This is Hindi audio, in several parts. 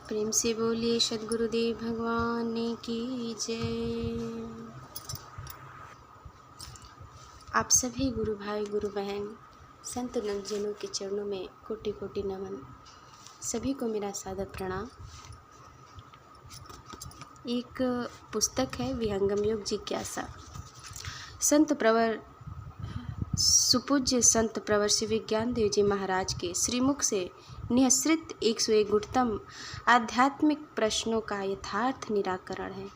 प्रेम से बोलिए सद्गुरुदेव भगवान की जय। आप सभी गुरु भाई गुरु बहन संत जनों के चरणों में कोटि कोटि नमन। सभी को मेरा सादर प्रणाम। एक पुस्तक है विहंगम योग जिज्ञासा। संत प्रवर सुपूज्य संत प्रवर श्री विज्ञान देव जी महाराज के श्रीमुख से निःसृत 101 गुणतम आध्यात्मिक प्रश्नों का यथार्थ निराकरण है।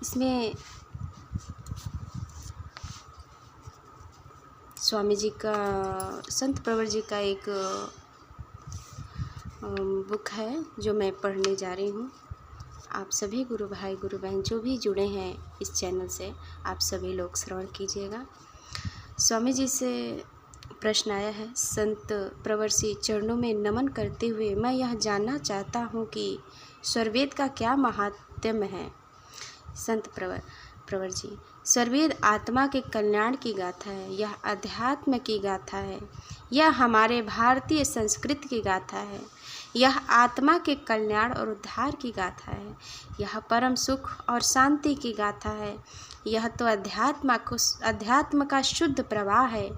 इसमें स्वामी जी का, संत प्रवर जी का एक बुक है जो मैं पढ़ने जा रही हूँ। आप सभी गुरु भाई गुरु बहन जो भी जुड़े हैं इस चैनल से, आप सभी लोग श्रवण कीजिएगा। स्वामी जी से प्रश्न आया है। संत प्रवर से चरणों में नमन करते हुए मैं यह जानना चाहता हूँ कि स्वरवेद का क्या महात्म्य है। संत प्रवर जी, स्वरवेद आत्मा के कल्याण की गाथा है। यह अध्यात्म की गाथा है। यह हमारे भारतीय संस्कृति की गाथा है। यह आत्मा के कल्याण और उद्धार की गाथा है। यह परम सुख और शांति की गाथा है। यह तो अध्यात्म का शुद्ध प्रवाह है,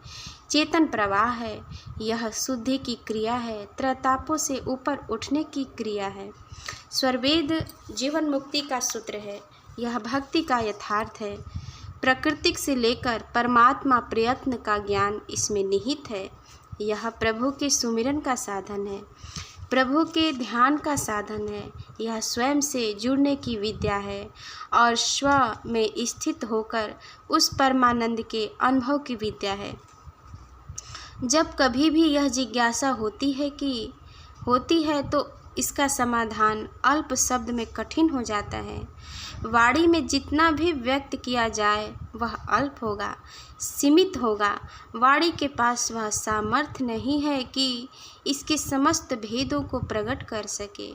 चेतन प्रवाह है। यह शुद्धि की क्रिया है, त्रतापों से ऊपर उठने की क्रिया है। स्वरवेद जीवन मुक्ति का सूत्र है। यह भक्ति का यथार्थ है। प्रकृति से लेकर परमात्मा प्रयत्न का ज्ञान इसमें निहित है। यह प्रभु के सुमिरन का साधन है, प्रभु के ध्यान का साधन है। यह स्वयं से जुड़ने की विद्या है और स्व में स्थित होकर उस परमानंद के अनुभव की विद्या है। जब कभी भी यह जिज्ञासा होती है तो इसका समाधान अल्प शब्द में कठिन हो जाता है। वाणी में जितना भी व्यक्त किया जाए वह अल्प होगा, सीमित होगा। वाणी के पास वह सामर्थ्य नहीं है कि इसके समस्त भेदों को प्रकट कर सके।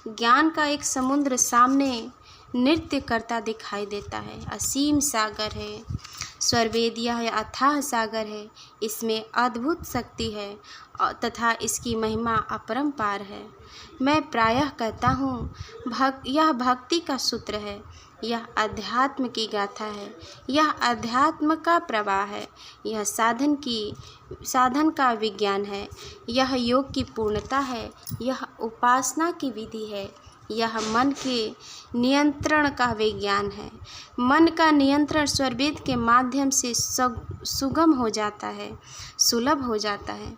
ज्ञान का एक समुद्र सामने नृत्य करता दिखाई देता है। असीम सागर है स्वरवेद। यह अथाह सागर है। इसमें अद्भुत शक्ति है तथा इसकी महिमा अपरंपार है। मैं प्रायः कहता हूँ यह भक्ति का सूत्र है। यह अध्यात्म की गाथा है। यह अध्यात्म का प्रवाह है। यह साधन का विज्ञान है। यह योग की पूर्णता है। यह उपासना की विधि है। यह मन के नियंत्रण का विज्ञान है। मन का नियंत्रण स्वरवेद के माध्यम से सुगम हो जाता है, सुलभ हो जाता है।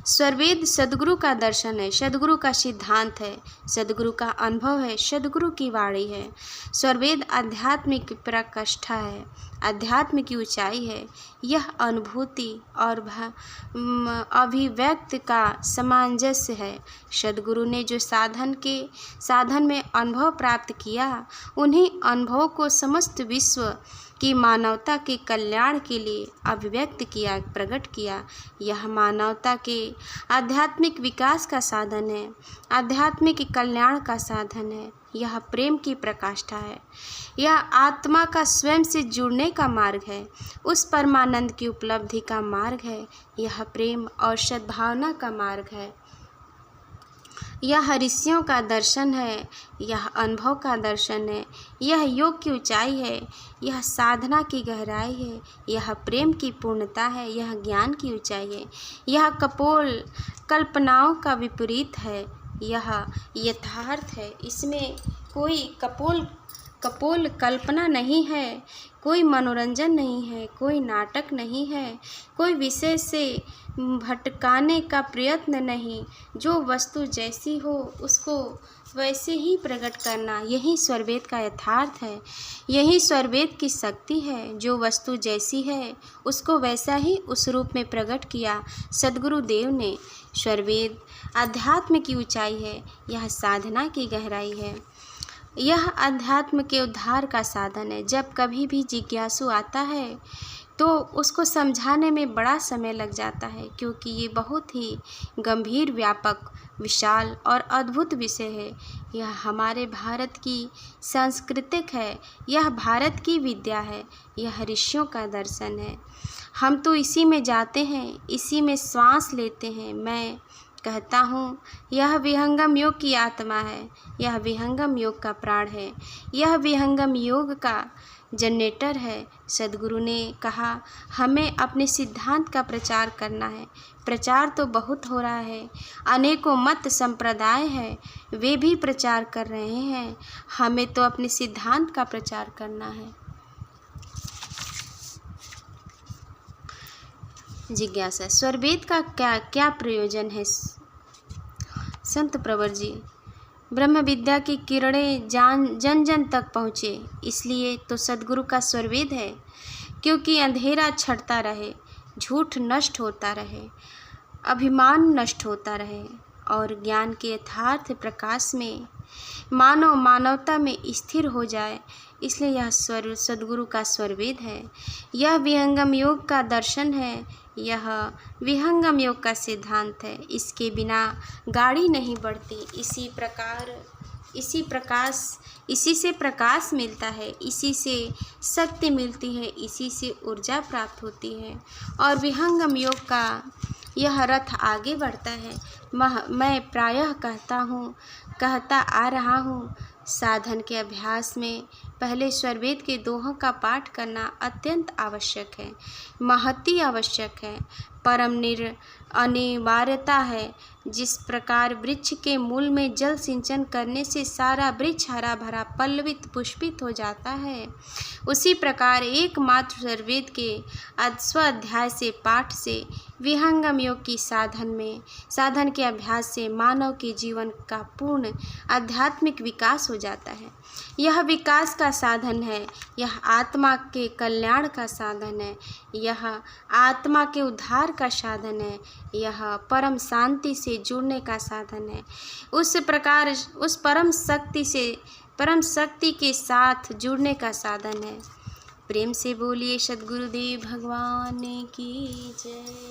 स्वरवेद सद्गुरु का दर्शन है, सद्गुरु का सिद्धांत है, सद्गुरु का अनुभव है, सद्गुरु की वाणी है। स्वरवेद आध्यात्मिक प्रकाष्ठा है, अध्यात्म की ऊंचाई है। यह अनुभूति और अभिव्यक्त का सामंजस्य है। सद्गुरु ने जो साधन में अनुभव प्राप्त किया, उन्हीं अनुभवों को समस्त विश्व की मानवता के कल्याण के लिए अभिव्यक्त किया, प्रकट किया। यह मानवता के आध्यात्मिक विकास का साधन है, आध्यात्मिक कल्याण का साधन है। यह प्रेम की प्रकाष्ठा है। यह आत्मा का स्वयं से जुड़ने का मार्ग है, उस परमानंद की उपलब्धि का मार्ग है। यह प्रेम और सद्भावना का मार्ग है। यह ऋषियों का दर्शन है। यह अनुभव का दर्शन है। यह योग की ऊंचाई है। यह साधना की गहराई है। यह प्रेम की पूर्णता है। यह ज्ञान की ऊंचाई है। यह कपोल कल्पनाओं का विपरीत है। यह यथार्थ है। इसमें कोई कपोल कल्पना नहीं है, कोई मनोरंजन नहीं है, कोई नाटक नहीं है, कोई विषय से भटकाने का प्रयत्न नहीं। जो वस्तु जैसी हो उसको वैसे ही प्रकट करना, यही स्वरवेद का यथार्थ है। यही स्वरवेद की शक्ति है। जो वस्तु जैसी है उसको वैसा ही उस रूप में प्रकट किया सद्गुरु देव ने। स्वरवेद अध्यात्म की ऊंचाई है। यह साधना की गहराई है। यह अध्यात्म के उद्धार का साधन है। जब कभी भी जिज्ञासु आता है तो उसको समझाने में बड़ा समय लग जाता है, क्योंकि ये बहुत ही गंभीर, व्यापक, विशाल और अद्भुत विषय है। यह हमारे भारत की सांस्कृतिक है, यह भारत की विद्या है, यह ऋषियों का दर्शन है। हम तो इसी में जाते हैं, इसी में श्वास लेते हैं। मैं कहता हूँ यह विहंगम योग की आत्मा है, यह विहंगम योग का प्राण है, यह विहंगम योग का जनरेटर है। सद्गुरु ने कहा हमें अपने सिद्धांत का प्रचार करना है। प्रचार तो बहुत हो रहा है, अनेकों मत संप्रदाय है, वे भी प्रचार कर रहे हैं। हमें तो अपने सिद्धांत का प्रचार करना है। जिज्ञासा, स्वरवेद का क्या प्रयोजन है? संत प्रवर जी, ब्रह्म विद्या की किरणें जन जन तक पहुँचे, इसलिए तो सद्गुरु का स्वरवेद है, क्योंकि अंधेरा छटता रहे, झूठ नष्ट होता रहे, अभिमान नष्ट होता रहे और ज्ञान के यथार्थ प्रकाश में मानव मानवता में स्थिर हो जाए। इसलिए यह सद्गुरु का स्वरवेद है। यह विहंगम योग का दर्शन है, यह विहंगम योग का सिद्धांत है। इसके बिना गाड़ी नहीं बढ़ती। इसी से प्रकाश मिलता है, इसी से शक्ति मिलती है, इसी से ऊर्जा प्राप्त होती है और विहंगम योग का यह रथ आगे बढ़ता है। मैं प्रायः कहता आ रहा हूँ, साधन के अभ्यास में पहले स्वरवेद के दोहों का पाठ करना अत्यंत आवश्यक है, महती आवश्यक है, परम अनिवार्यता है। जिस प्रकार वृक्ष के मूल में जल सिंचन करने से सारा वृक्ष हरा भरा पल्लवित पुष्पित हो जाता है, उसी प्रकार एकमात्र स्वरवेद के स्वाध्याय से, पाठ से, विहंगम योग की साधन के अभ्यास से मानव के जीवन का पूर्ण आध्यात्मिक विकास हो जाता है। यह विकास का साधन है, यह आत्मा के कल्याण का साधन है, यह आत्मा के उद्धार का साधन है, यह परम शांति से जुड़ने का साधन है। उस प्रकार उस परम शक्ति के साथ जुड़ने का साधन है। प्रेम से बोलिए सद्गुरुदेव भगवान की जय।